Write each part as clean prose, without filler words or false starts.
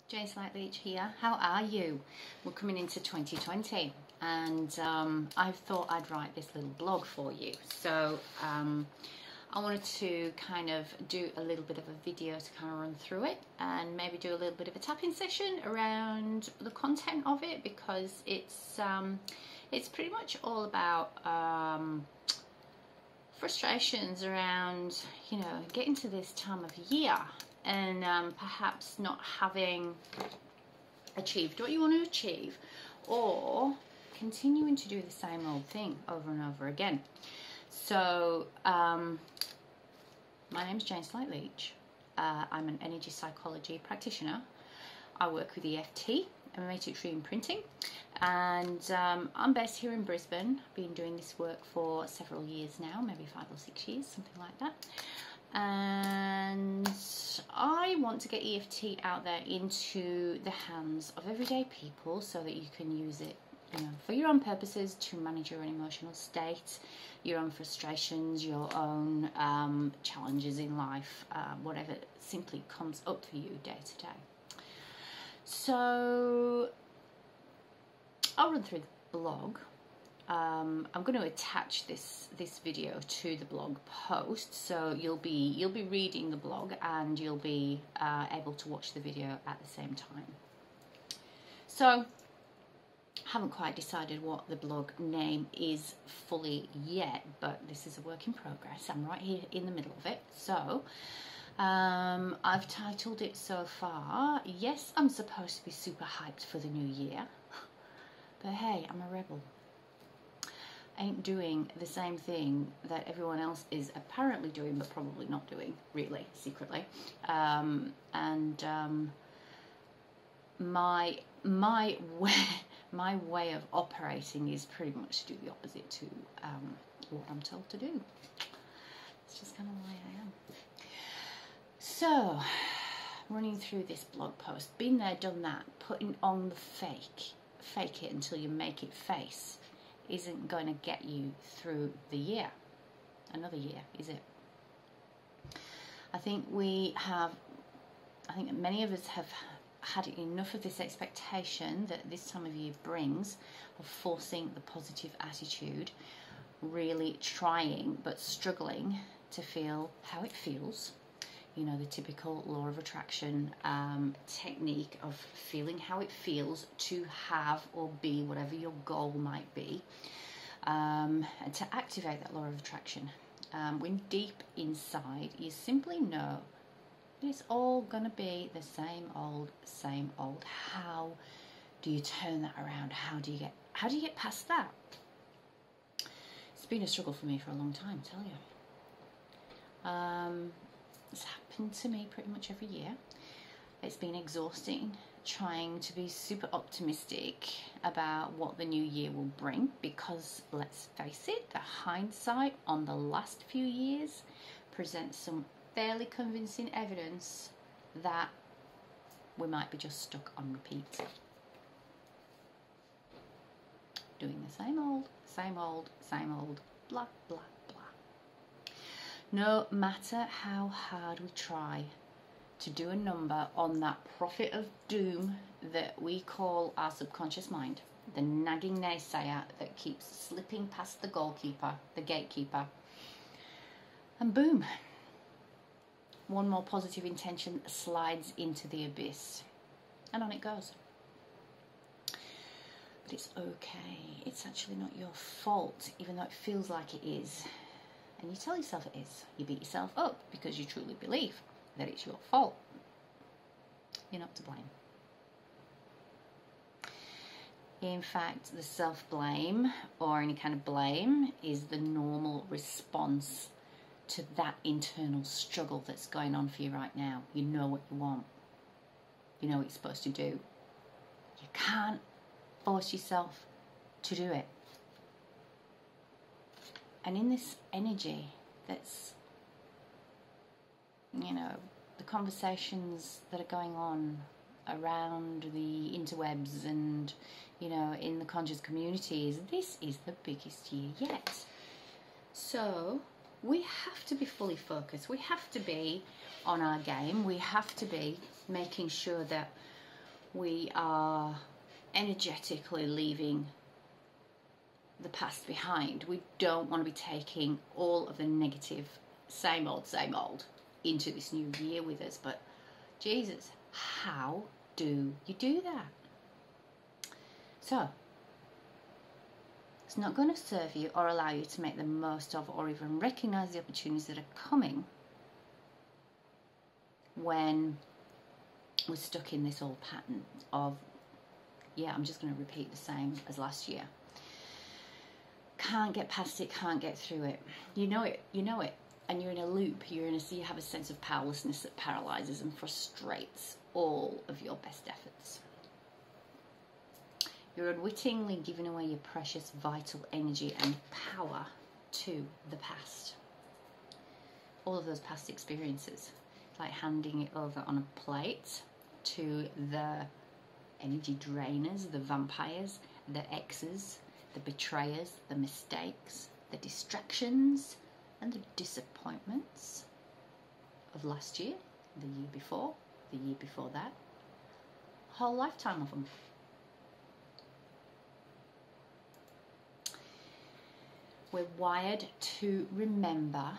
Jane Leach here. How are you? We're coming into 2020 and I thought I'd write this little blog for you. So I wanted to kind of do a little bit of a video to kind of run through it and maybe do a little bit of a tapping session around the content of it, because it's pretty much all about frustrations around, you know, getting to this time of year and perhaps not having achieved what you want to achieve, or continuing to do the same old thing over and over again. So my name's Jane Leach. I'm an energy psychology practitioner. I work with EFT and matrix imprinting, and I'm based here in Brisbane. I've been doing this work for several years now, maybe 5 or 6 years, something like that. And I want to get EFT out there into the hands of everyday people so that you can use it, you know, for your own purposes, to manage your own emotional state, your own frustrations, your own challenges in life, whatever simply comes up for you day to day. So I'll run through the blog. I'm going to attach this video to the blog post, so you'll be reading the blog and you'll be able to watch the video at the same time. So I haven't quite decided what the blog name is fully yet, but this is a work in progress. I'm right here in the middle of it. So I've titled it so far, Yes, I'm Supposed to Be Super Hyped for the New Year, but hey, I'm a rebel. Ain't doing the same thing that everyone else is apparently doing, but probably not doing, really, secretly. My way of operating is pretty much to do the opposite to what I'm told to do. It's just kind of the way I am. So, running through this blog post, been there, done that, putting on the fake it until you make it face, isn't going to get you through the year, another year, is it? I think many of us have had enough of this expectation that this time of year brings, of forcing the positive attitude, really trying but struggling to feel how it feels. You know, the typical law of attraction technique of feeling how it feels to have or be whatever your goal might be, and to activate that law of attraction. When deep inside you simply know it's all going to be the same old, same old. How do you turn that around? How do you get past that? It's been a struggle for me for a long time, I tell you. It's happened to me pretty much every year. It's been exhausting trying to be super optimistic about what the new year will bring, because let's face it, the hindsight on the last few years presents some fairly convincing evidence that we might be just stuck on repeat, doing the same old, same old, same old, blah, blah, blah. No matter how hard we try to do a number on that prophet of doom that we call our subconscious mind, the nagging naysayer that keeps slipping past the goalkeeper, the gatekeeper, and boom, one more positive intention slides into the abyss, and on it goes. But it's okay. It's actually not your fault, even though it feels like it is. And you tell yourself it is. You beat yourself up because you truly believe that it's your fault. You're not to blame. In fact, the self-blame or any kind of blame is the normal response to that internal struggle that's going on for you right now. You know what you want. You know what you're supposed to do. You can't force yourself to do it. And in this energy that's, you know, the conversations that are going on around the interwebs and, you know, in the conscious communities, this is the biggest year yet. So we have to be fully focused. We have to be on our game. We have to be making sure that We are energetically leaving the past behind. We don't want to be taking all of the negative, same old, into this new year with us. But Jesus, how do you do that? So, it's not going to serve you or allow you to make the most of or even recognize the opportunities that are coming when we're stuck in this old pattern of, yeah, I'm just going to repeat the same as last year. Can't get past it, can't get through it. You know it, and you're in a loop. You have a sense of powerlessness that paralyzes and frustrates all of your best efforts. You're unwittingly giving away your precious vital energy and power to the past. All of those past experiences, like handing it over on a plate to the energy drainers, the vampires, the exes, the betrayers, the mistakes, the distractions, and the disappointments of last year, the year before that, a whole lifetime of them. We're wired to remember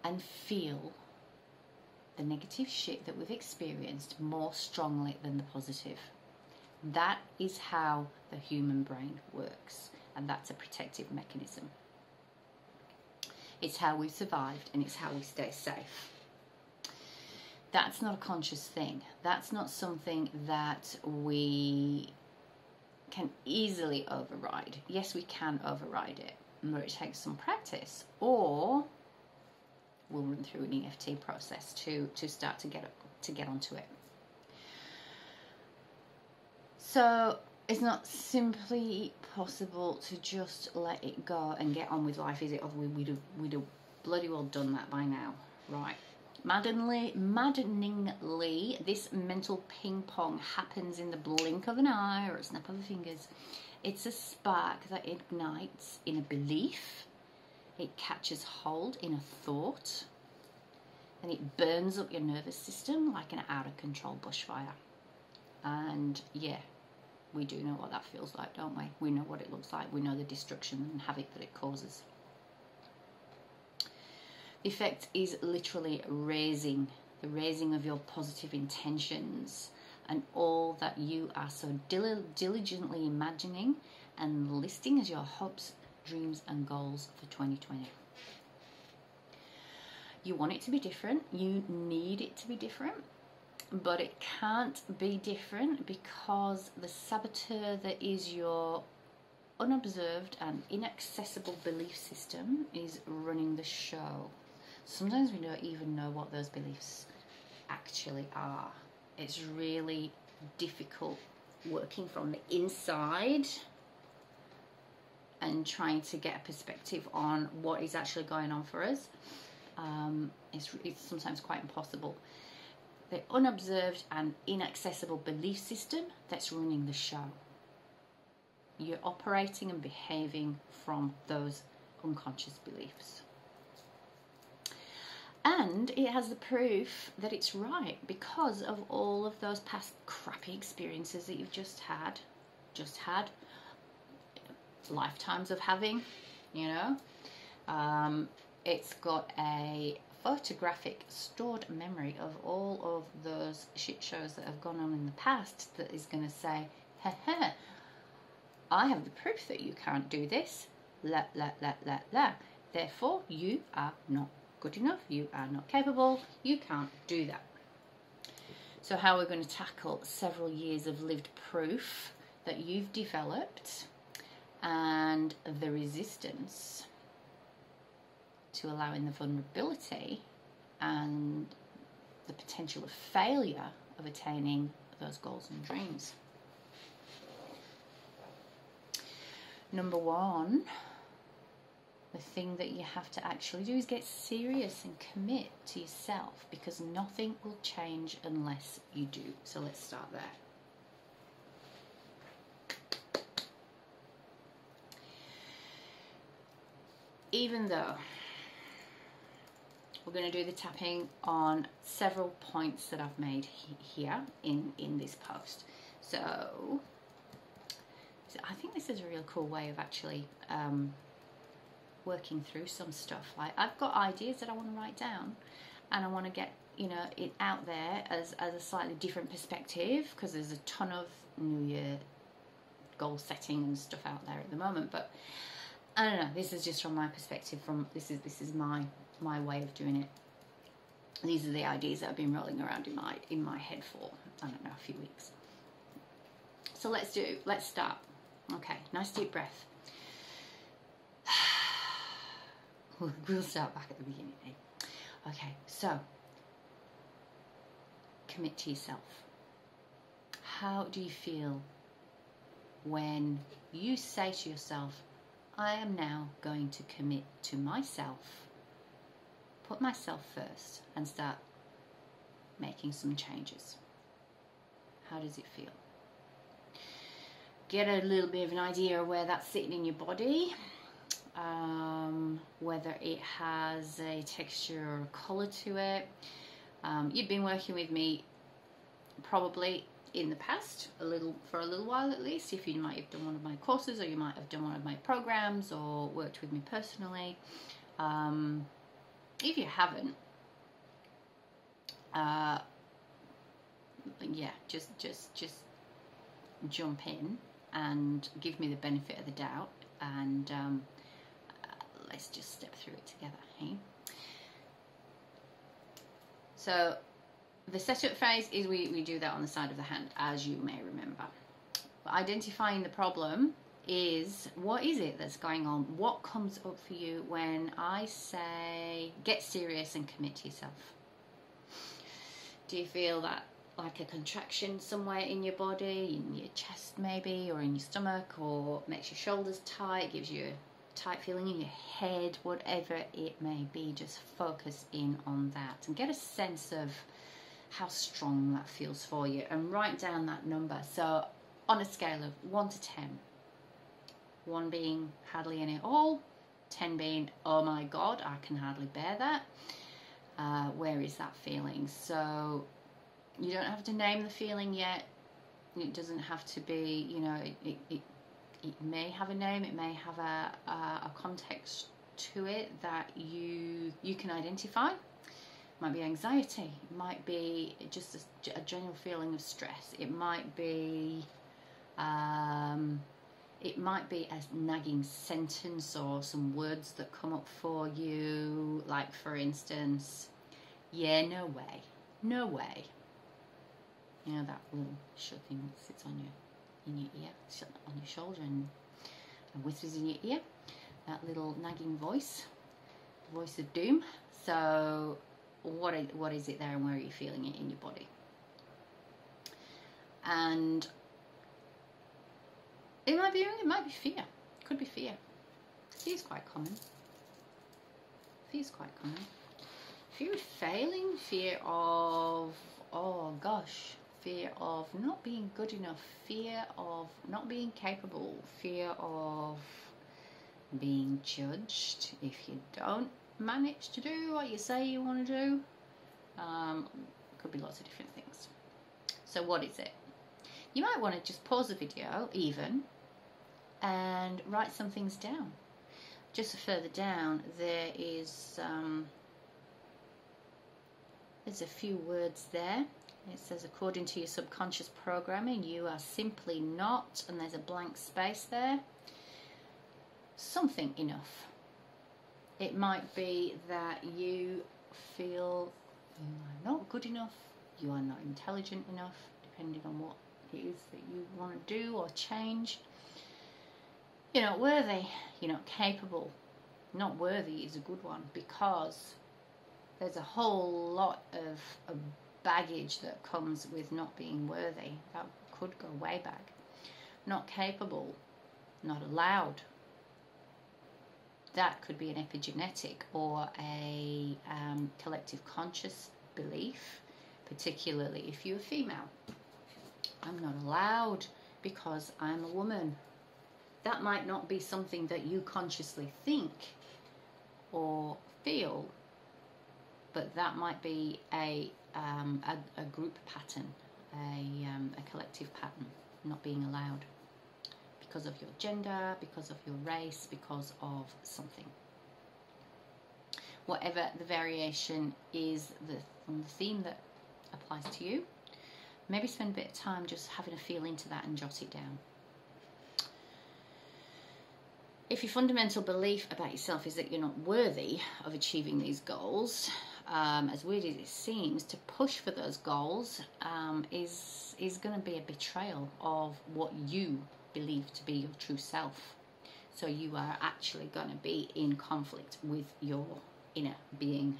and feel the negative shit that we've experienced more strongly than the positive. That is how the human brain works, and that's a protective mechanism. It's how we've survived, and it's how we stay safe. That's not a conscious thing. That's not something that we can easily override. Yes, we can override it, but it takes some practice, or we'll run through an EFT process to start to get onto it. So it's not simply possible to just let it go and get on with life, is it? Or we'd have bloody well done that by now, right? Maddeningly, this mental ping pong happens in the blink of an eye or a snap of the fingers. It's a spark that ignites in a belief. It catches hold in a thought, and it burns up your nervous system like an out-of-control bushfire. And yeah, we do know what that feels like, don't we? We know what it looks like. We know the destruction and havoc that it causes. The effect is literally the raising of your positive intentions and all that you are so diligently imagining and listing as your hopes, dreams and goals for 2020. You want it to be different. You need it to be different. But it can't be different because the saboteur that is your unobserved and inaccessible belief system is running the show. Sometimes we don't even know what those beliefs actually are. It's really difficult working from the inside and trying to get a perspective on what is actually going on for us. It's sometimes quite impossible. The unobserved and inaccessible belief system that's running the show. You're operating and behaving from those unconscious beliefs. And it has the proof that it's right because of all of those past crappy experiences that you've just had lifetimes of having, you know. It's got a photographic stored memory of all of those shit shows that have gone on in the past that is going to say, ha, I have the proof that you can't do this. La. Therefore, you are not good enough. You are not capable. You can't do that. So how we're going to tackle several years of lived proof that you've developed and the resistance to allowing the vulnerability and the potential of failure of attaining those goals and dreams. Number one, the thing that you have to actually do is get serious and commit to yourself, because nothing will change unless you do. So let's start there. Even though we're going to do the tapping on several points that I've made here in this post. So I think this is a real cool way of actually working through some stuff. Like, I've got ideas that I want to write down, and I want to get, you know, it out there as a slightly different perspective, because there's a ton of New Year goal setting and stuff out there at the moment. But I don't know, this is just from my perspective. This is my way of doing it. These are the ideas that have been rolling around in my head for, I don't know, a few weeks. So let's start. Okay, nice deep breath. We'll start back at the beginning. Okay, so commit to yourself. How do you feel when you say to yourself, I am now going to commit to myself, put myself first, and start making some changes? How does it feel? Get a little bit of an idea of where that's sitting in your body, whether it has a texture or a colour to it. You've been working with me probably in the past, for a little while at least, if you might have done one of my courses, or you might have done one of my programs, or worked with me personally. If you haven't, yeah, just jump in and give me the benefit of the doubt, and let's just step through it together, hey? So the setup phase is we do that on the side of the hand, as you may remember. But identifying the problem is, what is it that's going on? What comes up for you when I say get serious and commit to yourself? Do you feel that like a contraction somewhere in your body, in your chest maybe, or in your stomach, or makes your shoulders tight, gives you a tight feeling in your head? Whatever it may be, just focus in on that and get a sense of how strong that feels for you, and write down that number. So on a scale of 1 to 10, 1 being hardly any at all, 10 being, oh my God, I can hardly bear that. Where is that feeling? So you don't have to name the feeling yet. It doesn't have to be, you know, it may have a name, it may have a context to it that you can identify. It might be anxiety, it might be just a general feeling of stress, it might be a nagging sentence or some words that come up for you, like for instance, yeah, no way, no way. You know, that little shut thing that sits in your ear, on your shoulder, and whispers in your ear. That little nagging voice of doom. So what is it there, and where are you feeling it in your body? And it might be fear. It could be fear. Fear is quite common. Fear of failing, fear of, oh gosh, fear of not being good enough, fear of not being capable, fear of being judged if you don't manage to do what you say you want to do. Could be lots of different things. So what is it? You might want to just pause the video even and write some things down. Just further down there is there's a few words there. It says, according to your subconscious programming, you are simply not, and there's a blank space there. Something enough. It might be that you feel you are not good enough, you are not intelligent enough, depending on what it is that you want to do or change. You're not worthy, you're not capable. Not worthy is a good one, because there's a whole lot of baggage that comes with not being worthy. That could go way back. Not capable, not allowed. That could be an epigenetic or a collective conscious belief, particularly if you're female. I'm not allowed because I'm a woman. That might not be something that you consciously think or feel, but that might be a group pattern, a collective pattern, not being allowed because of your gender, because of your race, because of something. Whatever the variation is on the theme that applies to you, maybe spend a bit of time just having a feel into that and jot it down. If your fundamental belief about yourself is that you're not worthy of achieving these goals, as weird as it seems, to push for those goals is going to be a betrayal of what you believe to be your true self. So you are actually going to be in conflict with your inner being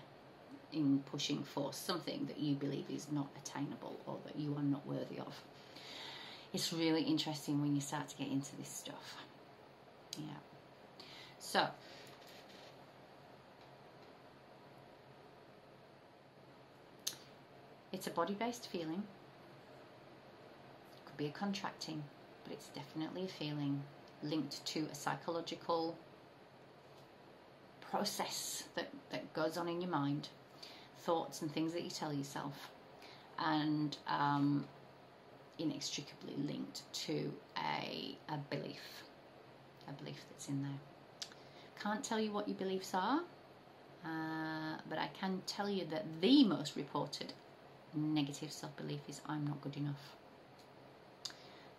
in pushing for something that you believe is not attainable or that you are not worthy of. It's really interesting when you start to get into this stuff. Yeah. So, it's a body-based feeling. It could be a contracting, but it's definitely a feeling linked to a psychological process that goes on in your mind, thoughts and things that you tell yourself, and inextricably linked to a belief that's in there. Can't tell you what your beliefs are, but I can tell you that the most reported negative self-belief is I'm not good enough.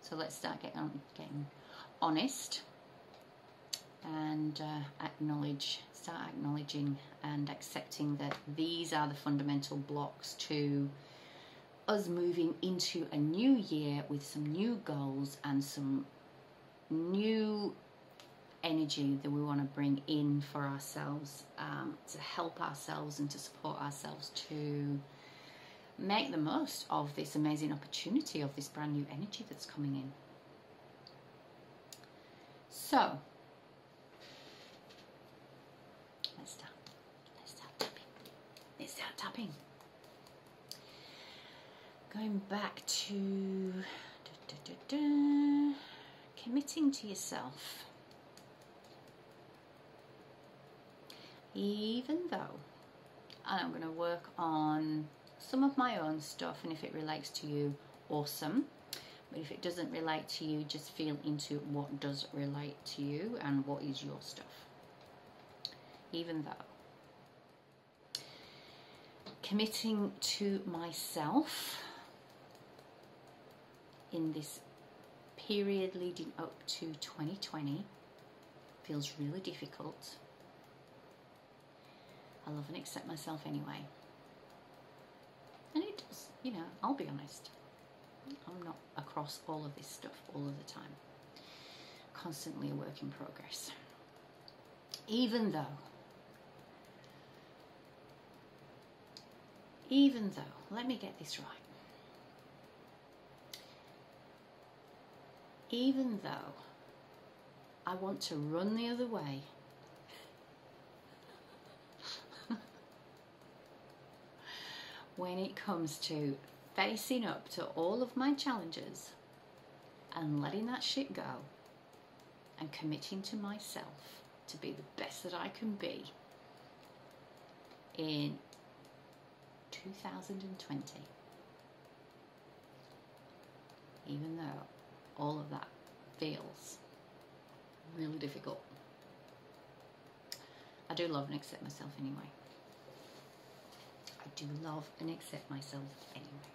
So let's start getting honest and start acknowledging and accepting that these are the fundamental blocks to us moving into a new year with some new goals and some new energy that we want to bring in for ourselves, to help ourselves and to support ourselves to make the most of this amazing opportunity of this brand new energy that's coming in. So let's start tapping. Going back to committing to yourself. Even though, and I'm going to work on some of my own stuff, and if it relates to you, awesome. But if it doesn't relate to you, just feel into what does relate to you and what is your stuff. Even though. Committing to myself in this period leading up to 2020 feels really difficult. I love and accept myself anyway. And it does, you know, I'll be honest. I'm not across all of this stuff all of the time. Constantly a work in progress. Even though, let me get this right. Even though I want to run the other way, when it comes to facing up to all of my challenges and letting that shit go and committing to myself to be the best that I can be in 2020, even though all of that feels really difficult, I do love and accept myself anyway. I do love and accept myself anyway.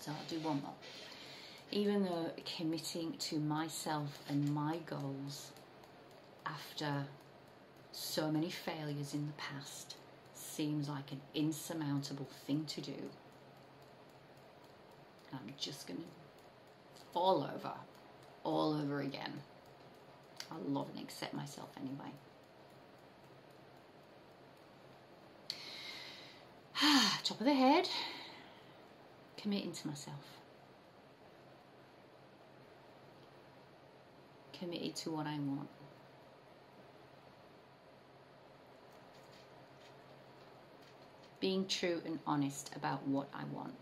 So I'll do one more. Even though committing to myself and my goals after so many failures in the past seems like an insurmountable thing to do, I'm just going to fall over all over again. I love and accept myself anyway. Top of the head, committing to myself. Committed to what I want. Being true and honest about what I want.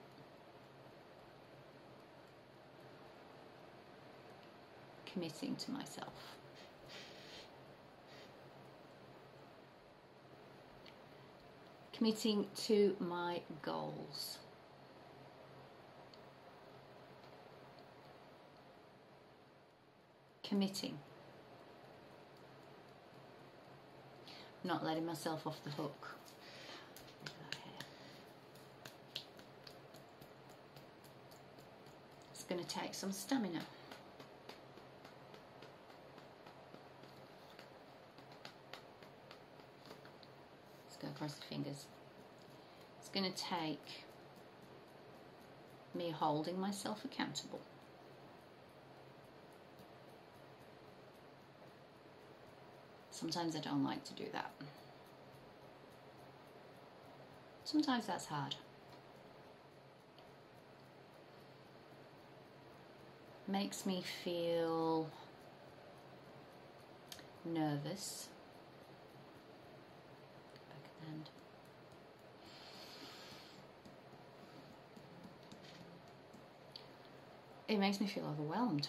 Committing to myself. Committing to my goals. Committing. Not letting myself off the hook. It's going to take some stamina. Let's go across the fingers. It's going to take me holding myself accountable. Sometimes I don't like to do that. Sometimes that's hard. Makes me feel nervous. Back of the hand. It makes me feel overwhelmed.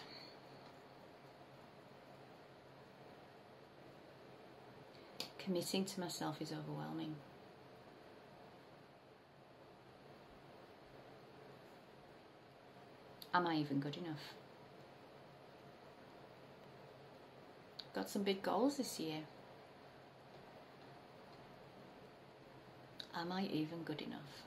Committing to myself is overwhelming. Am I even good enough? Got some big goals this year. Am I even good enough?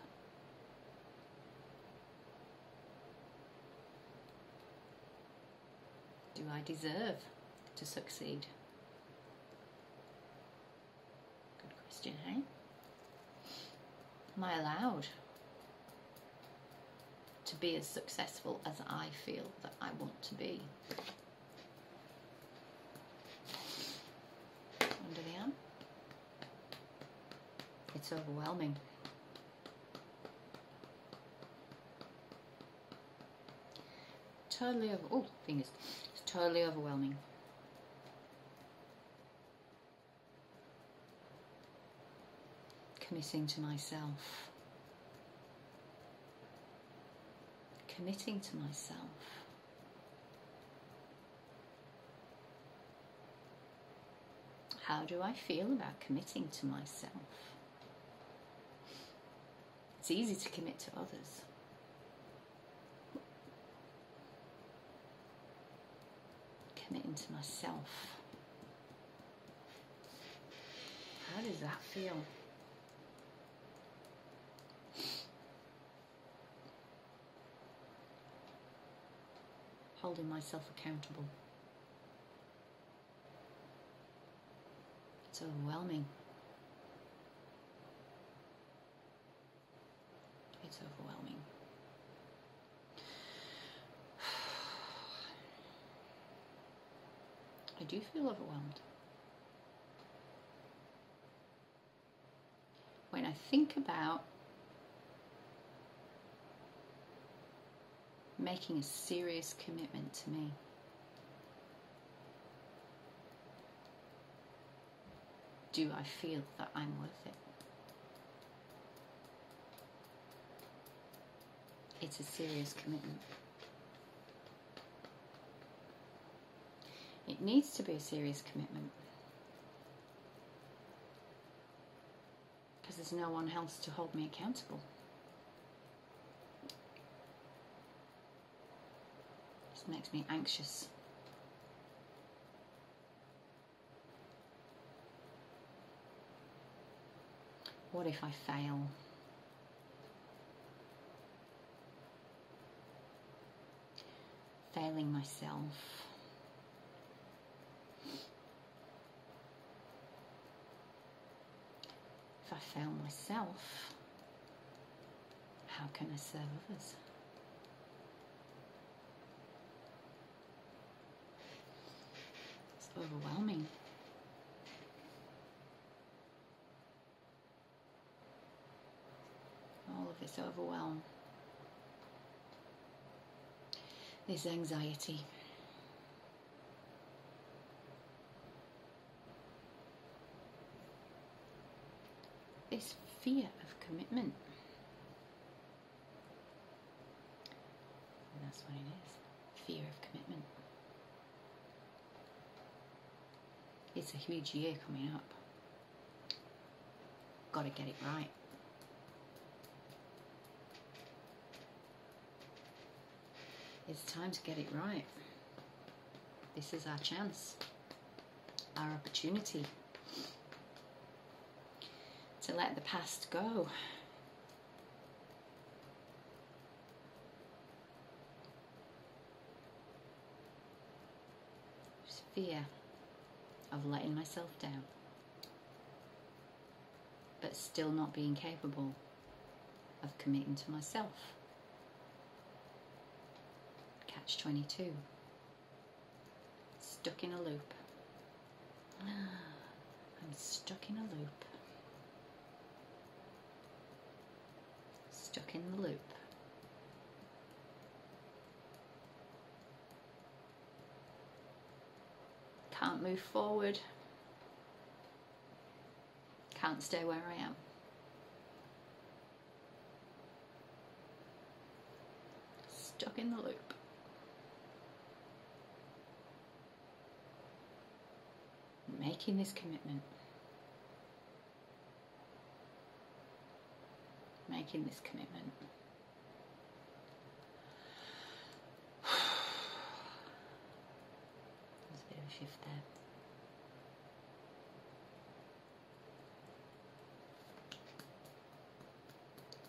Do I deserve to succeed? Good question, hey? Am I allowed to be as successful as I feel that I want to be? Under the arm. It's overwhelming. Totally over. Oh, fingers. It's totally overwhelming. Committing to myself. Committing to myself. How do I feel about committing to myself? It's easy to commit to others. Committing to myself. How does that feel? Holding myself accountable. It's overwhelming. It's overwhelming. I do feel overwhelmed. When I think about making a serious commitment to me, do I feel that I'm worth it? It's a serious commitment. It needs to be a serious commitment because there's no one else to hold me accountable. This makes me anxious. What if I fail? Failing myself. If I fail myself, how can I serve others? It's overwhelming. All of this overwhelm. This anxiety. This fear of commitment. And that's what it is. Fear of commitment. It's a huge year coming up. Got to get it right. It's time to get it right. This is our chance, our opportunity to let the past go. There's fear of letting myself down, but still not being capable of committing to myself. Catch-22. Stuck in a loop. I'm stuck in a loop. Stuck in the loop. Can't move forward. Can't stay where I am. Stuck in the loop. Making this commitment. Making this commitment. There's a bit of a shift there.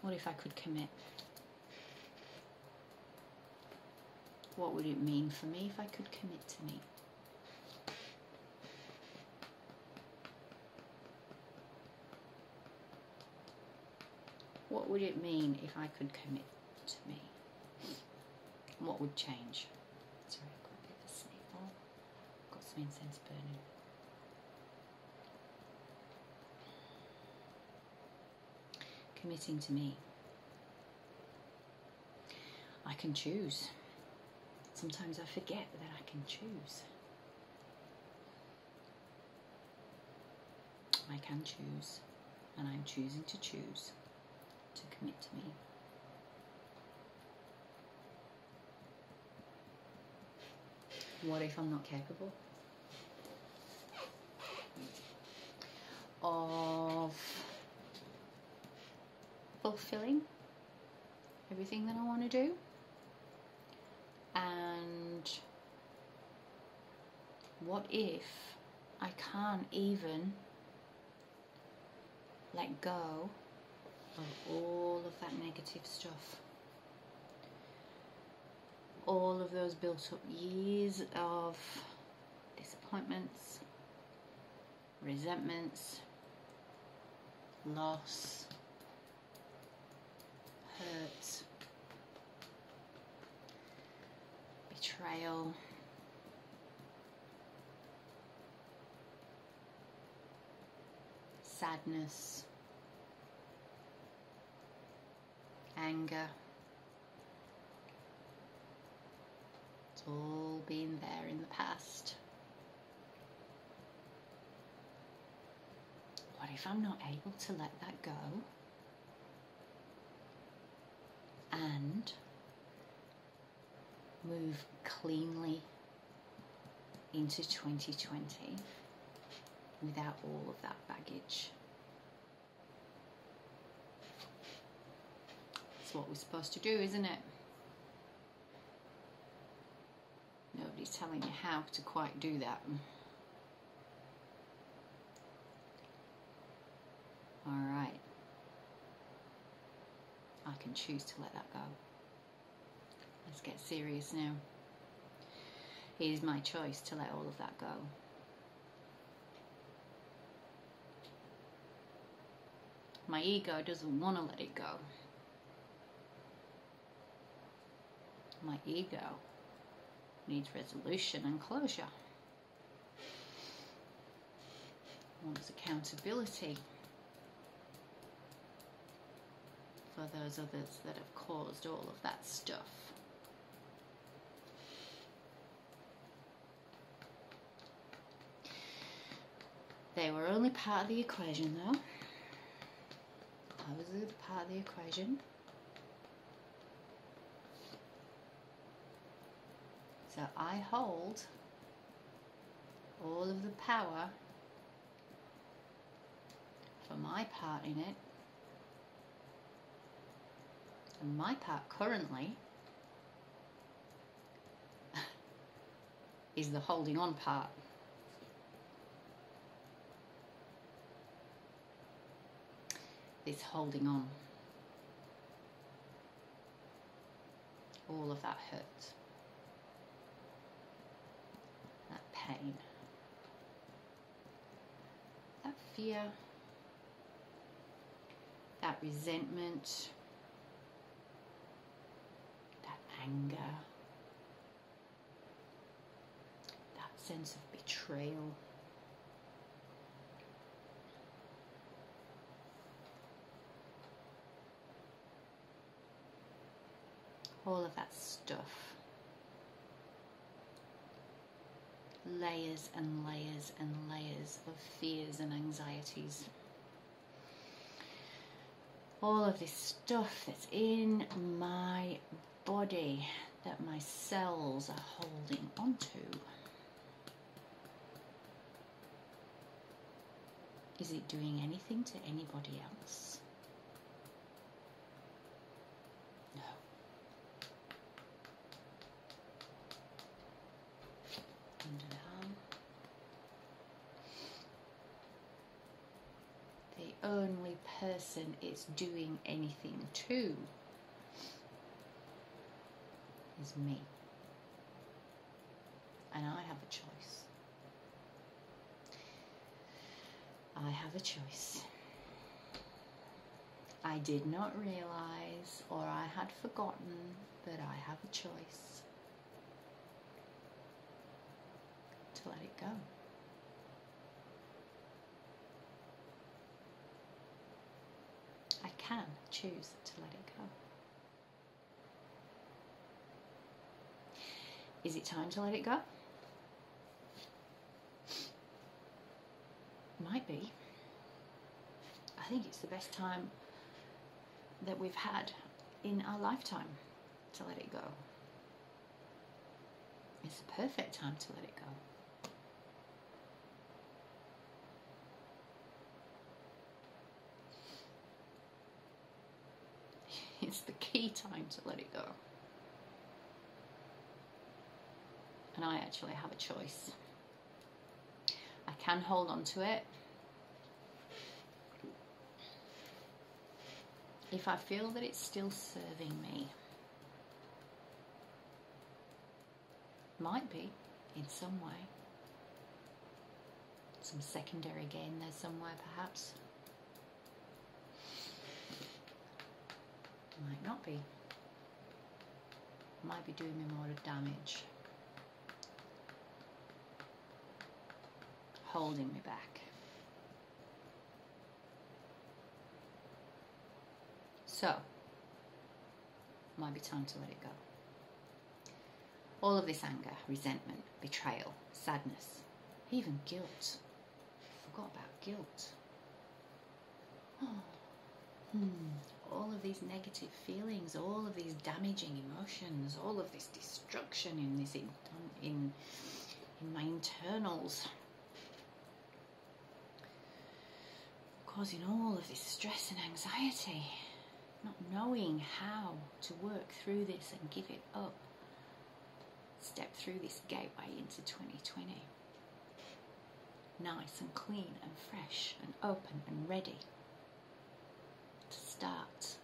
What if I could commit? What would it mean for me if I could commit to me? What would it mean if I could commit to me? What would change? Sorry, I've got a bit of a sniffle. Got some incense burning. Committing to me. I can choose. Sometimes I forget that I can choose. I can choose, and I'm choosing to choose to commit to me. What if I'm not capable of fulfilling everything that I want to do? And what if I can't even let go of all of that negative stuff? All of those built up years of disappointments, resentments, loss, hurt, betrayal, sadness, anger. It's all been there in the past. What if I'm not able to let that go and move cleanly into 2020 without all of that baggage? That's what we're supposed to do, isn't it? Nobody's telling you how to quite do that. Alright. I can choose to let that go. Let's get serious now. It is my choice to let all of that go. My ego doesn't want to let it go. My ego needs resolution and closure. Wants accountability for those others that have caused all of that stuff. They were only part of the equation though. I was a part of the equation. So I hold all of the power for my part in it. And my part currently is the holding on part. This holding on. All of that hurt. That pain. That fear. That resentment. That anger. That sense of betrayal. All of that stuff. Layers and layers and layers of fears and anxieties. All of this stuff that's in my body that my cells are holding onto. Is it doing anything to anybody else? No. Under the arm. The only person it's doing anything to is me. And I have a choice. I have a choice. I did not realize, or I had forgotten, that I have a choice to let it go. I can choose to let it go. Is it time to let it go? Might be. I think it's the best time that we've had in our lifetime to let it go. It's the perfect time to let it go. It's the key time to let it go. And I actually have a choice. I can hold on to it if I feel that it's still serving me. Might be, in some way. Some secondary gain there somewhere, perhaps. Might not be. Might be doing me more damage. Holding me back. So, might be time to let it go. All of this anger, resentment, betrayal, sadness, even guilt. Forgot about guilt. All of these negative feelings, all of these damaging emotions, all of this destruction in this in my internals. Causing all of this stress and anxiety, not knowing how to work through this and give it up. Step through this gateway into 2020. Nice and clean and fresh and open and ready to start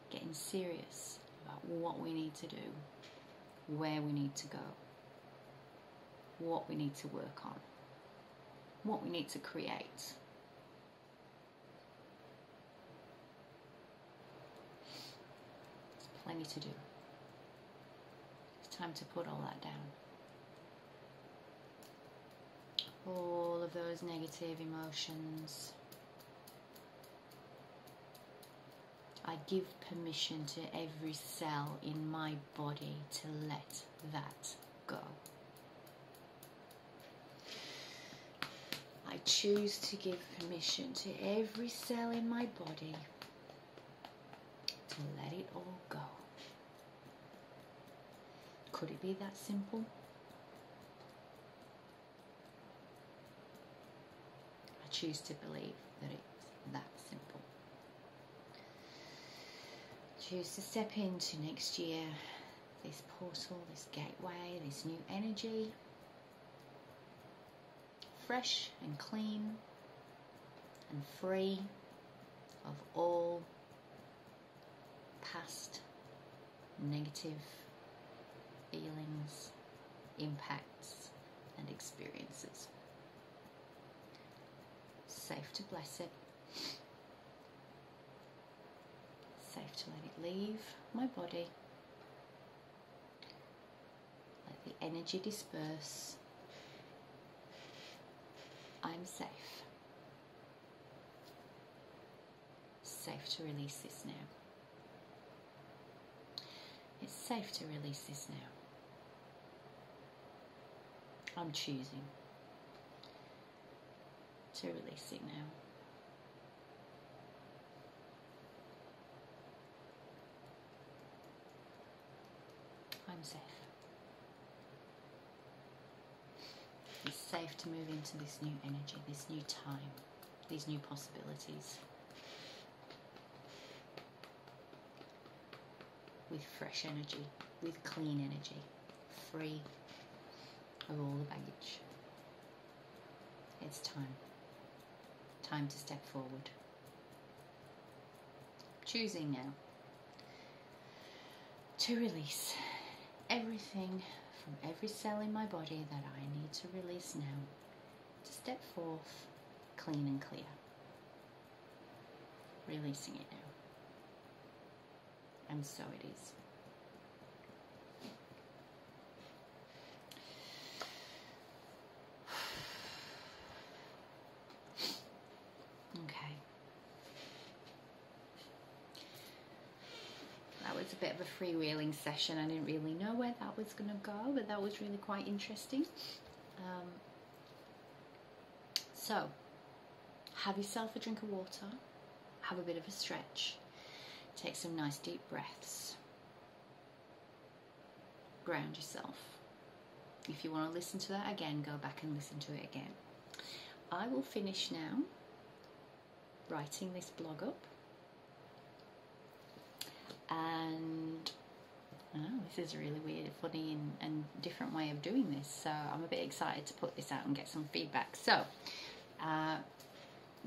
getting serious about what we need to do, where we need to go, what we need to work on, what we need to create. Plenty to do. It's time to put all that down. All of those negative emotions. I give permission to every cell in my body to let that go. I choose to give permission to every cell in my body to let it all go. Could it be that simple? I choose to believe that it's that simple. Choose to step into next year, this portal, this gateway, this new energy, fresh and clean and free of all past negative feelings, impacts and experiences. Safe to bless it, safe to let it leave my body, let the energy disperse. I'm safe. Safe to release this now. It's safe to release this now. I'm choosing to release it now. I'm safe. It's safe to move into this new energy, this new time, these new possibilities. With fresh energy, with clean energy, free of all the baggage. It's time. Time to step forward. Choosing now to release everything from every cell in my body that I need to release now, to step forth clean and clear. Releasing it now. And so it is. Okay. That was a bit of a freewheeling session. I didn't really know where that was going to go, but that was really quite interesting. So, have yourself a drink of water, have a bit of a stretch, take some nice deep breaths, ground yourself. If you want to listen to that again, go back and listen to it again. I will finish now writing this blog up, and this is a really weird, funny and different way of doing this, so I'm a bit excited to put this out and get some feedback. So I'm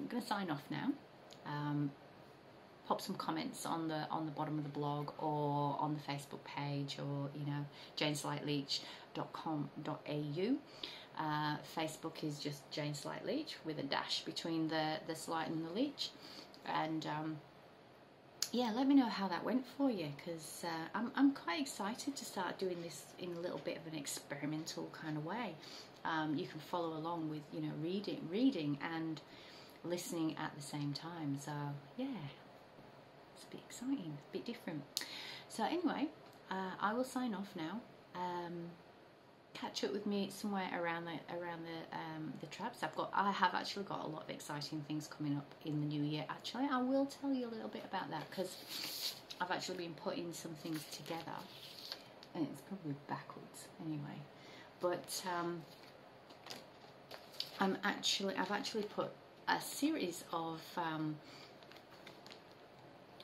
going to sign off now. Pop some comments on the bottom of the blog or on the Facebook page, or janeslightleach.com.au. Facebook is just Jane Slight Leach with a dash between the slight and the leech. And yeah, let me know how that went for you, because I'm quite excited to start doing this in a little bit of an experimental kind of way. You can follow along with reading and listening at the same time. So yeah, it's a bit exciting, a bit different. So anyway, I will sign off now. Catch up with me somewhere around the traps. I have actually got a lot of exciting things coming up in the new year. Actually, I will tell you a little bit about that, because I've actually been putting some things together, and it's probably backwards anyway. But I've actually put a series of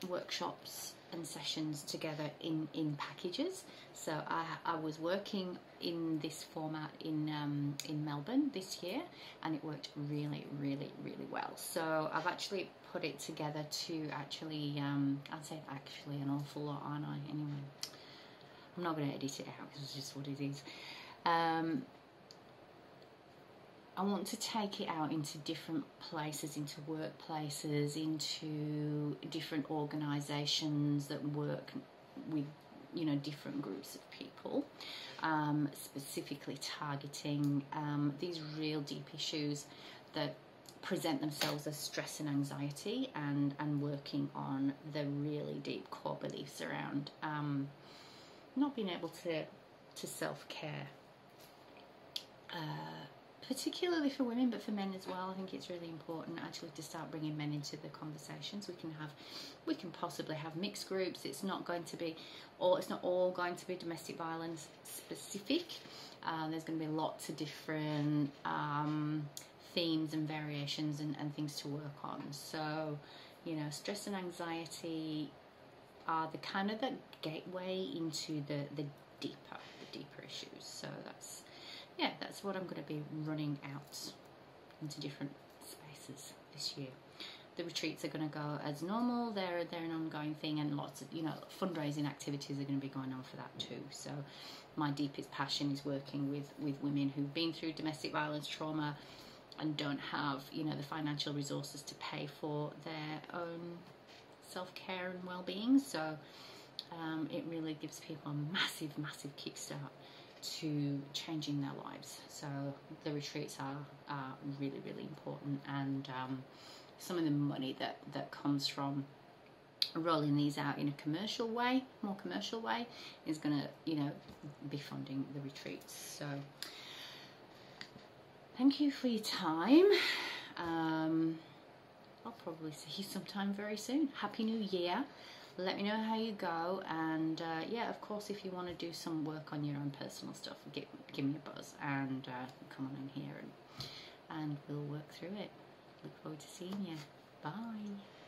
workshops and sessions together in packages. So I was working in this format in Melbourne this year, and it worked really well. So I've actually put it together to actually I'd say actually an awful lot, aren't I? Anyway, I'm not going to edit it out because it's just what it is. I want to take it out into different places, into workplaces, into different organisations that work with, different groups of people, specifically targeting these real deep issues that present themselves as stress and anxiety, and working on the really deep core beliefs around not being able to self-care. Particularly for women, but for men as well. I think it's really important actually to start bringing men into the conversations. We can possibly have mixed groups. It's not all going to be domestic violence specific. There's going to be lots of different themes and variations and things to work on. So, stress and anxiety are the kind of the gateway into the deeper issues. So that's what I'm going to be running out into different spaces this year. The retreats are going to go as normal. They're an ongoing thing, and lots of, you know, fundraising activities are going to be going on for that too. So my deepest passion is working with women who've been through domestic violence trauma and don't have, you know, the financial resources to pay for their own self-care and well-being. So it really gives people a massive kickstart to changing their lives. So the retreats are really important, and some of the money that comes from rolling these out in a more commercial way, is going to, you know, be funding the retreats. So thank you for your time. I'll probably see you sometime very soon. Happy New Year. Let me know how you go, and yeah, of course, if you want to do some work on your own personal stuff, give me a buzz, and come on in here, and we'll work through it. Look forward to seeing you. Bye.